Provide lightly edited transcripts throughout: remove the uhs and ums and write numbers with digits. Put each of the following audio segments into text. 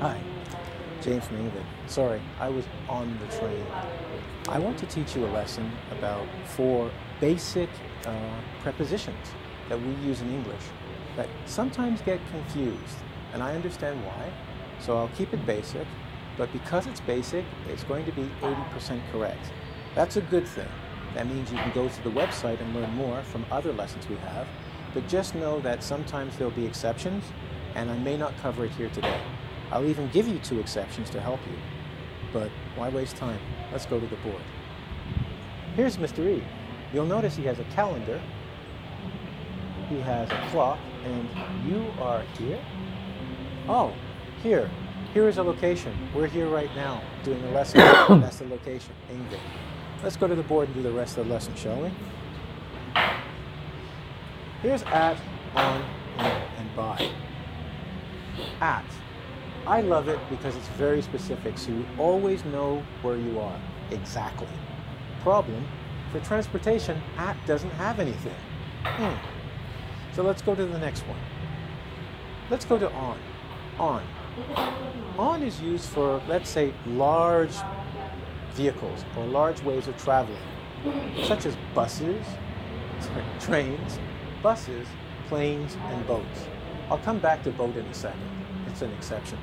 Hi, James from England. Sorry, I was on the train. I want to teach you a lesson about four basic prepositions that we use in English that sometimes get confused, and I understand why, so I'll keep it basic, but because it's basic, it's going to be 80% correct. That's a good thing. That means you can go to the website and learn more from other lessons we have, but just know that sometimes there'll be exceptions, and I may not cover it here today. I'll even give you 2 exceptions to help you. But why waste time? Let's go to the board. Here's Mr. E. You'll notice he has a calendar, he has a clock, and you are here? Oh, here. Here is a location. We're here right now doing a lesson. That's the location, England. Let's go to the board and do the rest of the lesson, shall we? Here's at, on, in, and by. At. I love it because it's very specific, so you always know where you are. Exactly. Problem, for transportation, at doesn't have anything. So let's go to the next one. Let's go to on. On. On is used for, let's say, large vehicles or large ways of traveling, such as buses, trains, buses, planes, and boats. I'll come back to boat in a second. It's an exception.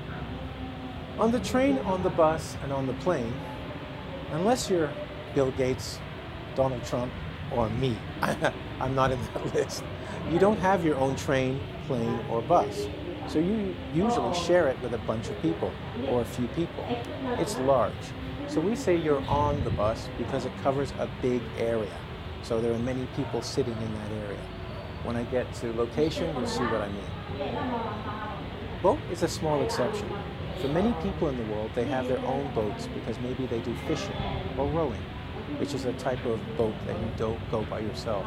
On the train, on the bus, and on the plane, unless you're Bill Gates, Donald Trump, or me, I'm not in that list, you don't have your own train, plane, or bus. So you usually share it with a bunch of people, or a few people. It's large. So we say you're on the bus because it covers a big area. So there are many people sitting in that area. When I get to location, you'll see what I mean. Boat is a small exception. For many people in the world, they have their own boats because maybe they do fishing or rowing, which is a type of boat that you don't go by yourself.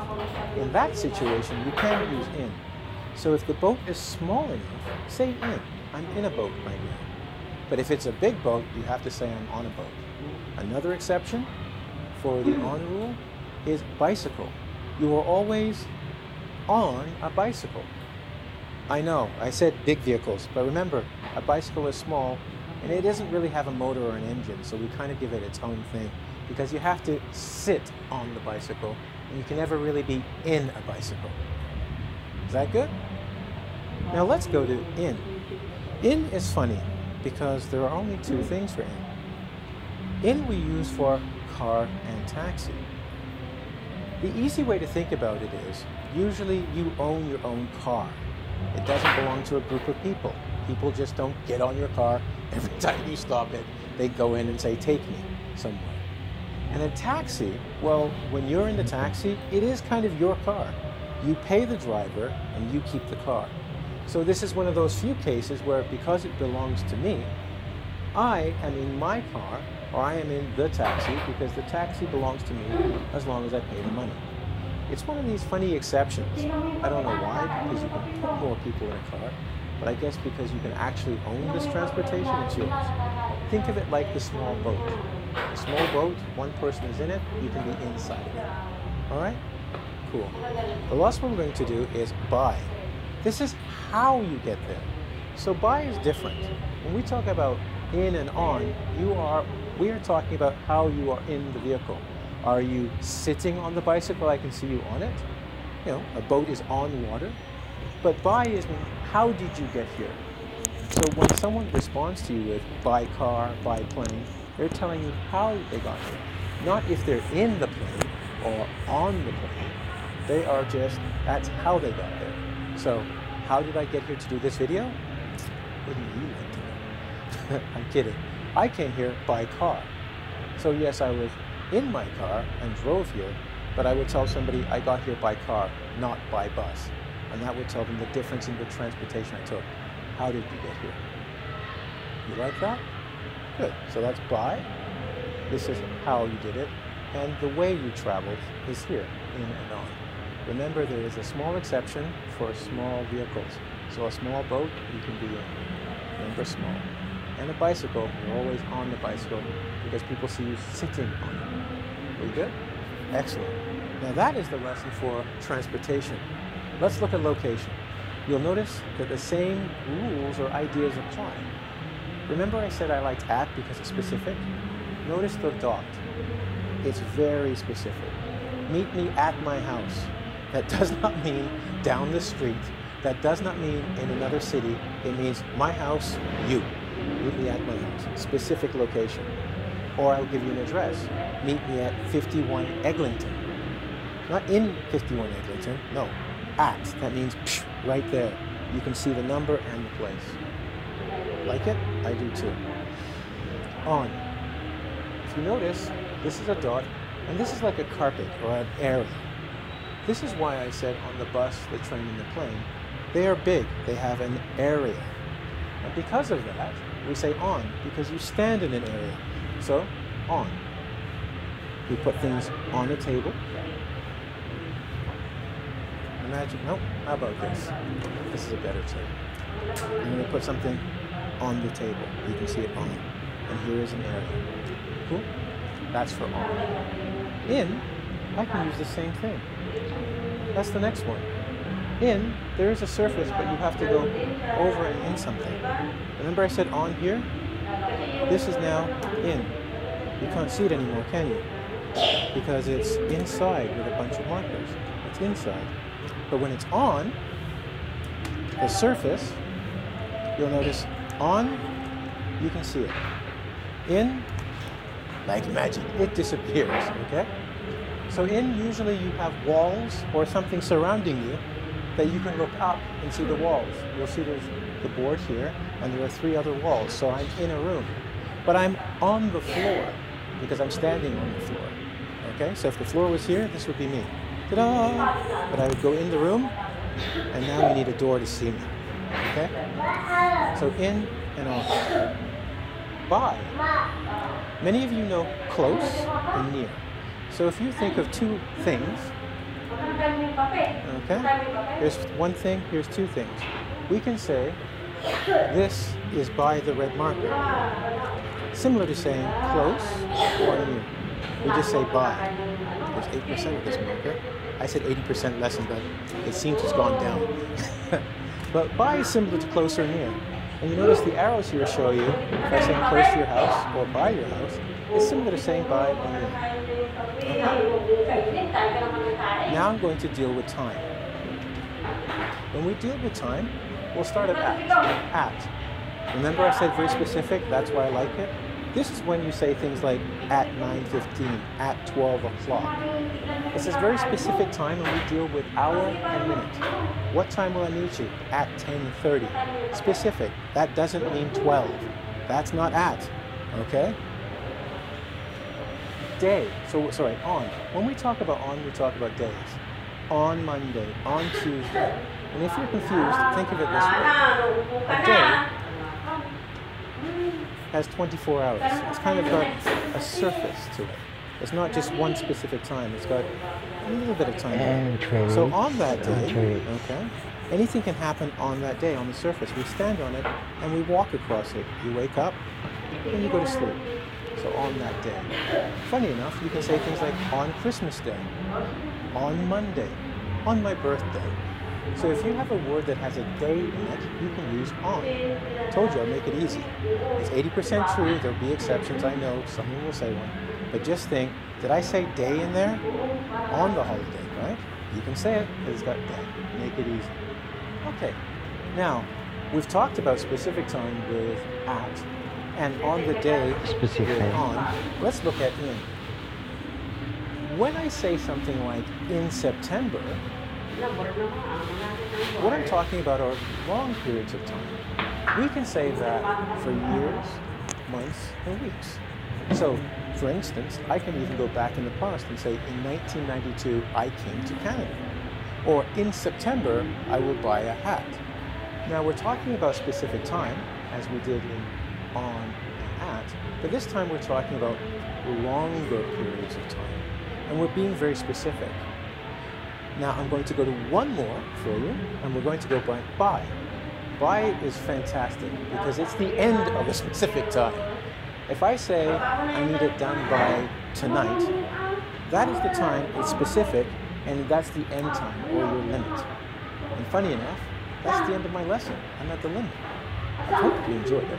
In that situation, you can use in. So if the boat is small enough, say in. I'm in a boat right now. But if it's a big boat, you have to say I'm on a boat. Another exception for the on rule is bicycle. You are always on a bicycle. I know, I said big vehicles, but remember, a bicycle is small and it doesn't really have a motor or an engine, so we kind of give it its own thing because you have to sit on the bicycle and you can never really be in a bicycle. Is that good? Now let's go to in. In is funny because there are only 2 things for in. In we use for car and taxi. The easy way to think about it is, usually you own your own car. It doesn't belong to a group of people. People just don't get on your car every time you stop it. They go in and say, take me somewhere. And a taxi, well, when you're in the taxi, it is kind of your car. You pay the driver and you keep the car. So this is one of those few cases where because it belongs to me, I am in my car or I am in the taxi because the taxi belongs to me as long as I pay the money. It's one of these funny exceptions. I don't know why, because you can put more people in a car, but I guess because you can actually own this transportation, it's yours. Think of it like the small boat. A small boat, one person is in it, you can be inside of it. All right? Cool. The last one we're going to do is by. This is how you get there. So by is different. When we talk about in and on, we are talking about how you are in the vehicle. Are you sitting on the bicycle? I can see you on it. You know, a boat is on water. But by is how did you get here? So when someone responds to you with by car, by plane, they're telling you how they got here. Not if they're in the plane or on the plane. They are just, that's how they got there. So how did I get here to do this video? Wouldn't you like to know? I'm kidding. I came here by car. So yes, I was in my car and drove here, but I would tell somebody I got here by car, not by bus. And that would tell them the difference in the transportation I took. How did you get here? You like that? Good. So that's by. This is how you did it. And the way you traveled is here, in and on. Remember, there is a small exception for small vehicles. So a small boat, you can be in. Remember, small. And a bicycle, you're always on the bicycle because people see you sitting on it. We good? Excellent. Now that is the lesson for transportation. Let's look at location. You'll notice that the same rules or ideas apply. Remember I said I liked at because it's specific? Notice the dot. It's very specific. Meet me at my house. That does not mean down the street. That does not mean in another city. It means my house, you. Meet me at my house. Specific location. Or I'll give you an address. Meet me at 51 Eglinton. Not in 51 Eglinton, no. At, that means right there. You can see the number and the place. Like it? I do too. On. If you notice, this is a dot, and this is like a carpet or an area. This is why I said on the bus, the train, and the plane, they are big. They have an area. And because of that, we say on, because you stand in an area. So, on. We put things on a table. Imagine, no, how about this? This is a better tip. I'm going to put something on the table. You can see it on. And here is an area. Cool? That's for on. In, I can use the same thing. That's the next one. In, there is a surface, but you have to go over and in something. Remember I said on here? This is now in. You can't see it anymore, can you? Because it's inside with a bunch of markers. It's inside. But when it's on, the surface, you'll notice on, you can see it. In, like magic, it disappears, okay? So in, usually you have walls or something surrounding you that you can look up and see the walls. You'll see there's the board here, and there are 3 other walls, so I'm in a room. But I'm on the floor, because I'm standing on the floor, okay? So if the floor was here, this would be me. Ta-da! But I would go in the room, and now you need a door to see me, okay? So in and on. By. Many of you know close and near. So if you think of 2 things, okay? Here's 1 thing, here's 2 things. We can say, this is by the red marker. Similar to saying close or near. We just say by. There's 8% of this marker. I said 80% lesson, but it seems it's gone down. But by is similar to close or near. And you notice the arrows here show you, by saying close to your house or by your house, it's similar to saying by or near. Okay. Now I'm going to deal with time. When we deal with time, we'll start at at. Remember I said very specific, that's why I like it? This is when you say things like at 9:15, at 12 o'clock. It's a very specific time, and we deal with hour and minute. What time will I meet you? At 10:30. Specific. That doesn't mean 12. That's not at. Okay? Day. So, sorry, on. When we talk about on, we talk about days. On Monday, on Tuesday. And if you're confused, think of it this way. A day has 24 hours. It's kind of got a surface to it. It's not just one specific time. It's got a little bit of time. So on that day, okay, anything can happen on that day on the surface. We stand on it and we walk across it. You wake up and you go to sleep. So on that day. Funny enough, you can say things like on Christmas Day, on Monday, on my birthday. So if you have a word that has a day in it, you can use on. Told you I'll make it easy. It's 80% true. There'll be exceptions. I know someone will say one. But just think, did I say day in there? On the holiday, right? You can say it because it's got day. Make it easy. Okay. Now, we've talked about specific time with at, and on the day with on. Let's look at in. When I say something like in September, what I'm talking about are long periods of time. We can say that for years, months, and weeks. So, for instance, I can even go back in the past and say, in 1992, I came to Canada. Or in September, I will buy a hat. Now, we're talking about specific time, as we did in on and at, but this time we're talking about longer periods of time. And we're being very specific. Now I'm going to go to one more for you, and we're going to go by by. By is fantastic because it's the end of a specific time. If I say I need it done by tonight, that is the time, it's specific, and that's the end time or your limit. And funny enough, that's the end of my lesson. I'm at the limit. I hope you enjoyed it.